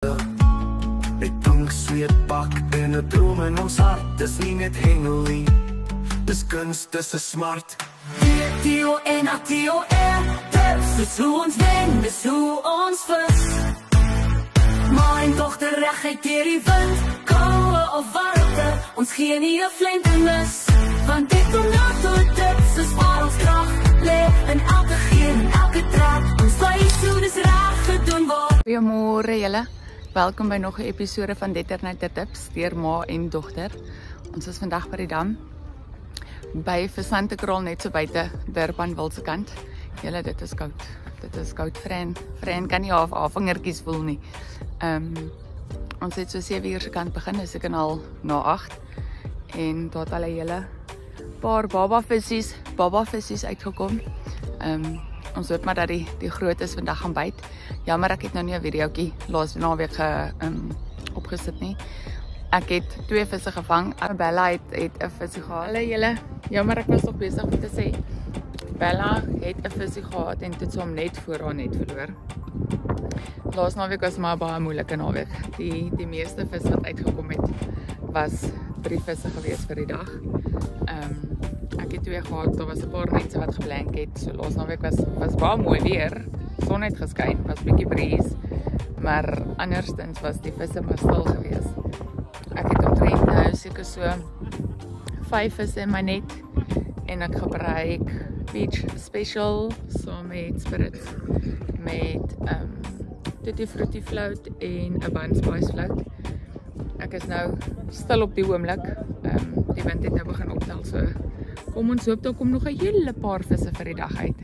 Met pink sweetpak en 'n droom in ons hart. Dis nie net hengelie, dis kunst, dis 'n smart. D-O-N-A-T-O-R, dis hoe ons wen, dis hoe ons vis. Mijn dochter recht deur die wind, koue of warmte, ons gee nie 'n flinternis. Want dit kom na tot dit, is waar ons kracht lê, in elke geen, in elke trap, ons wys hoe dis reg gedoen word. Goeiemôre julle. Welkom by nog 'n episode van Deterneute Tips deur ma en dogter. Ons is vandag by die dam by Visante Kraal net so buite Durban Wilse kant. Julle, dit is koud. Dit is koud. Fran kan nie haar vingertjies voel nie. Ons het so 7 uur se kant begin, is ek al na 8 en daar het al 'n hele paar baba vissies uitgekom. Ons hoop maar dat die grootes vandag gaan byt. Jammer, ek het nou nie 'n videoetjie laas naweek opgesit nie. Ek het 2 visse gevang. Bella het 'n visie gehad. Hallo julle. Jammer, ek was nog besig om te sê. Bella het 'n visie gehad en dit hom net voor haar net verloor. Laas naweek was maar baie moeilike naweek. Die meeste vis wat uitgekom het was 3 visse gewees vir die dag. Ek het 2 gehad, daar was 'n paar mense wat geblank het. So laas naweek was baie mooi weer. Son het geskyn, was bietjie breeze, maar anderstens was die visse maar stil gewees. Ek het omtrent nou seker so 5 visse in my net en ek gebruik Beach Special saam met Spirits met Tutti Frutti float en 'n Bun Spice float. Ek is nou stil op die oomblik. Die wind het nou begin optel, so kom ons hoop daar kom nog 'n hele paar visse vir die dag uit.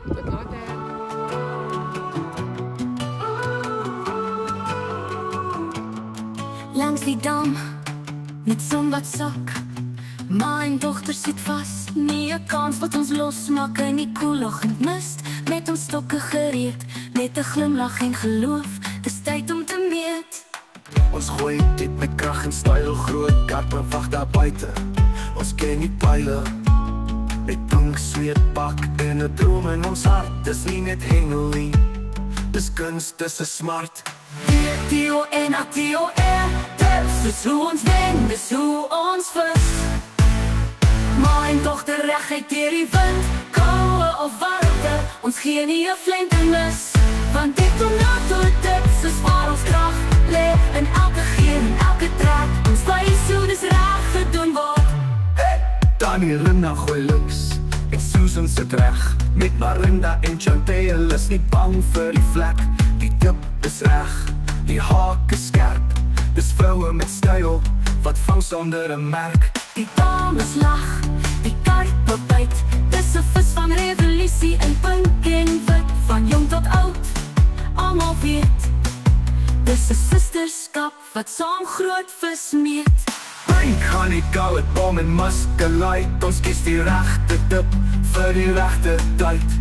Tot later. Langs die dam, met son wat sak. Mijn dochter zit vast, nie 'n kans wat ons losmaak in die koeloggend mist. Met ons stokke gereed, net 'n glimlach en geloof. Dis tyd om te meet. Ons gooi dit met krag en styl, groot karpe wag daar buite. Ons ken die pile, met pink sweetpak en 'n droom in ons hart. Dis nie net hengelie, dis kunst, dis 'n smart. D-O-N-A-T-O-R, dis hoe ons wen, dis hoe ons vis. Mijn dochter recht deur die wind, koue of warmte, ons gee nie 'n flinternis. Want dit kom na tot dit, is waar ons kracht lê, in elke geen, in elke trap, ons wys hoe dis reg gedoen word. Hey! Daniela gooi links, en Susan sit reg. Met Marinda en Chantel is nie bang vir die vlek. Die tip is reg, die haak is skerp. Dis vroue met styl, wat vang sonder 'n merk. Die dames lag, die karpe byt. Dis 'n vis van revolusie in pink en wit. Van jong tot oud, almal weet. Dis 'n sisterskap wat saam groot vis meet. Pink honey, goud, bom en muskelite. Ons kies die regte dip vir die regte tyd.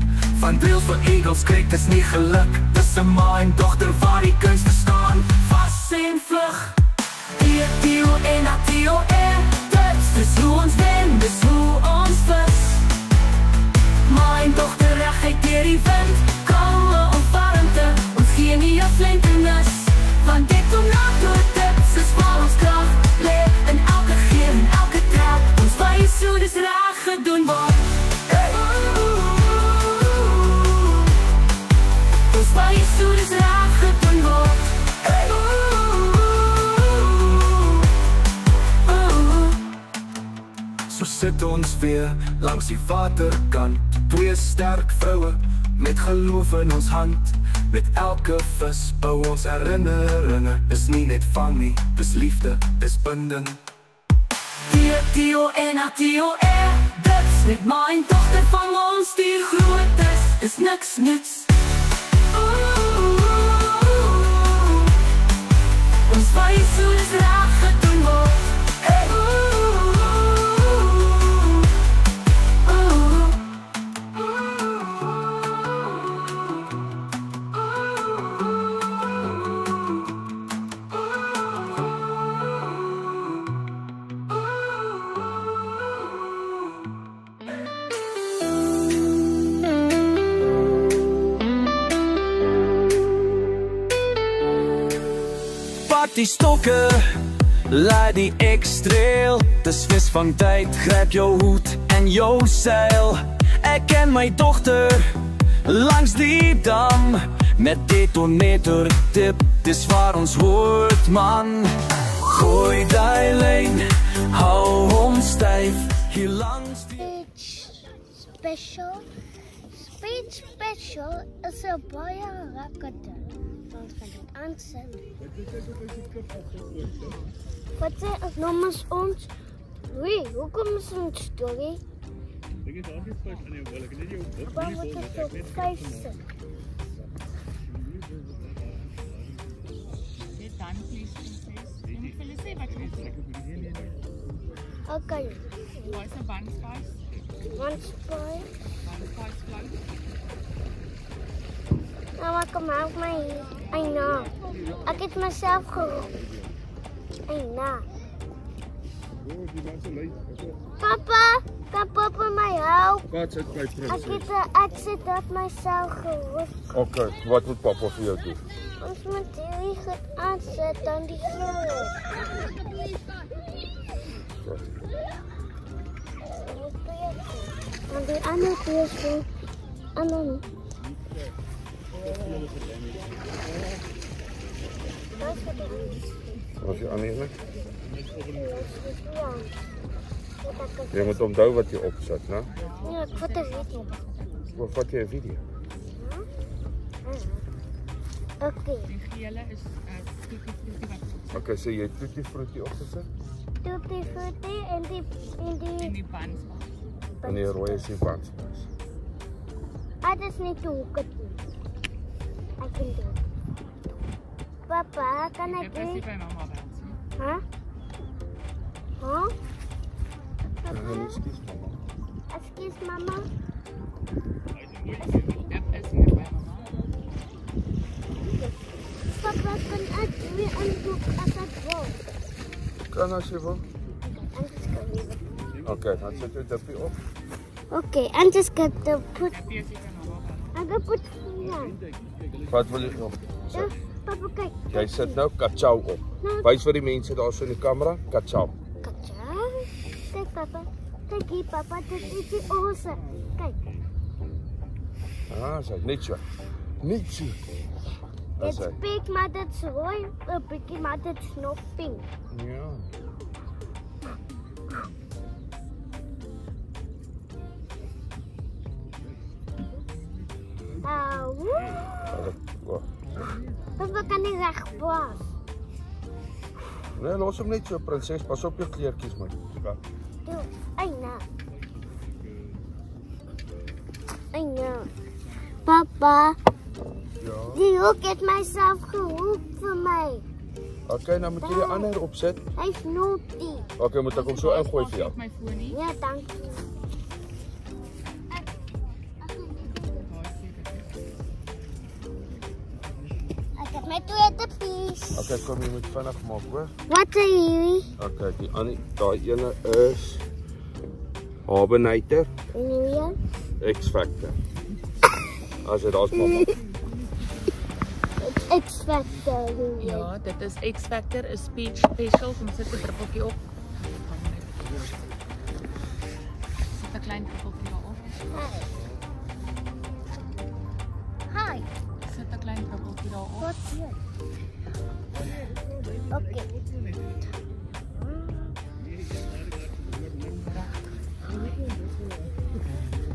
Van drills vir eagles kyk, dis nie geluk. Dis 'n ma en dogter waar die kunste staan. Vas en vlug, D-O-N-A-T-O-R, dis hoe ons wen, dis hoe ons vis. Mijn dochter recht deur die wind, koue of warmte, ons gee nie 'n flinternis. Want dit kom na tot dit, is waar ons kracht lê, in elke geen, in elke trap, ons wys hoe dis reg gedoen word. Hey! Ons wys hoe dis reg gedoen word. Hey! So sit ons weer langs die waterkant. 2 sterk vroue met geloof in ons hand. Met elke vis bou ons herinneringe. Dis nie net vang nie, dis liefde, dis binding. D-O-N-A-T-O-R, dis met mijn dochter van ons die grootes, is niks nuts. Ons wys hoe dis reg gedoen word. Pak die stokke, laat die ekstrail. Dis visvangtyd, gryp jou hoed en jou seil. Ek ken my dogter langs die dam met detonator tip, dis waar ons hoort man. Gooi die lyn, hou hom styf hier langs die Speed Special is 'n baie rakkete. Ons gaan dit aansit. Wat sê as nommers ons? Wie, hoekom is ons storie? Ek het aangesluit aan jou wil, ek het net jou op. Waar moet ek so 5 sit? Dit dan please princess. Jy moet vir hulle sê wat jy wil. Okay. Waar is 'n bun spice? One spice. Bun spice flow. Nou ek kom help my. Eina. Ek het myself geroep. Eina. Papa, kan papa my help? Wat sit my prinses? Ek sit op myself geroep. Okay, wat moet papa vir jou doen? Ons moet hierdie goed aansit aan die vloer. En die ander twee so. En dan. Was jy aanneem? Ja. Jy moet onthou wat jy opsit, né? Ja, ek vat 'n video. Of vat jy 'n video? Okay. Die gele is tutti frutti wat Okay, so jy het tutti frutti opgesit? Tutti frutti en die in die bun spice. En die rooi is die bun spice. Dit is nie te hoek het nie. Ek kan dit. Papa, kan ek Ek was dit? by mamma bel. Huh? Huh? Ekskuus mamma. Excuse mama. Ek is nie by mamma. Papa, kan ek weer aandoen as ek wil? Kan as jy wil. Anders kan jy dit. Okay, dan sit jy dit op. Okay, anders kan ek put. Ek is nie by mamma. Ek gaan put hier. Wat wil jy op? Ja, papa, kyk. Jy sit nou kachau op. Wys vir die mense daar so in die kamera, kachau. Kacau. Kijk papa. Kijk hier papa, dit is die oorse. Kijk. Ah, so net so. Net so. Dit is pink, maar dit is rooi. Een beetje, maar dit is nog pink. Ja. Papa kan nie reg blaas. Nee, los hom net so, prinses. Pas op jou kleertjies, man. Doe, Eina. Eina. Papa, Ja. die hoek het myself geroep vir my. Okay, nou moet jy die ander opsit. Hy is naughty. Okay, moet ek hom so ingooi vir jou? My foon nie. Ja, dankie. Ek het my twee tippies. Okay, kom jy moet vinnig maak, hoor. Wat is hierdie? Okay, die ander, daai ene is Habenator Nee. X Factor. As dit daar's mamma. X Factor. Ja, dit is X Factor, is speech special. Kom sit 'n druppeltjie op. Sit 'n klein druppeltjie daarop. Hi. Sit 'n klein druppeltjie daarop. Wat hier? Okay.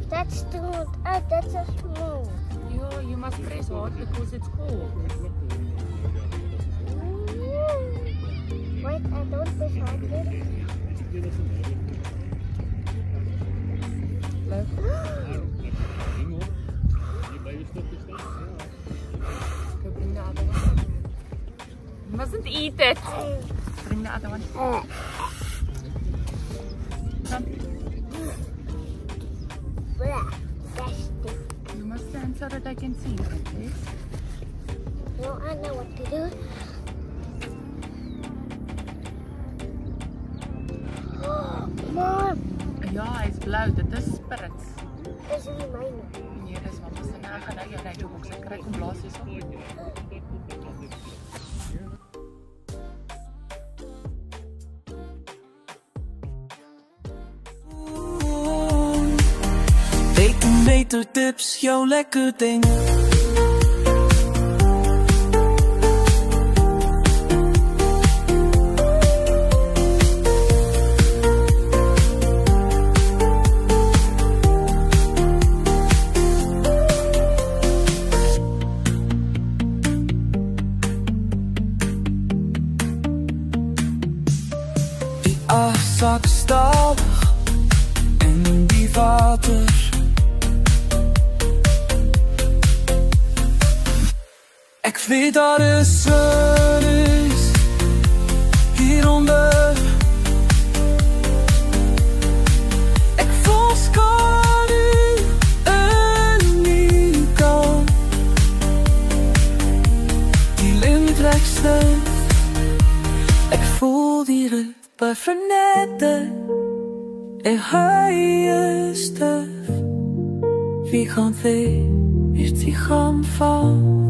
That's too. That's a small. Yeah, you must press hard because it's cold. Wait, I don't push hard yet. Look. Bring the other one. You mustn't eat it. Bring the other one. Come. You must stand so that I can see you, please. No, I know what to do. Mom, Ja, hy's blou. Dit is spirits. dis nie myne. Nee, dis mamma se. Nou gaan hy jou ry boks kry kom blaas hierso. Vetertips, jou lekker ding. Die afsak stadig in die water. Ek weet daar is is hieronder. Ek voel skadu in die kant. Die lint trek styf. Ek voel die rit by Vernette. En hy is styf. Wie gaan weer, is die gaan van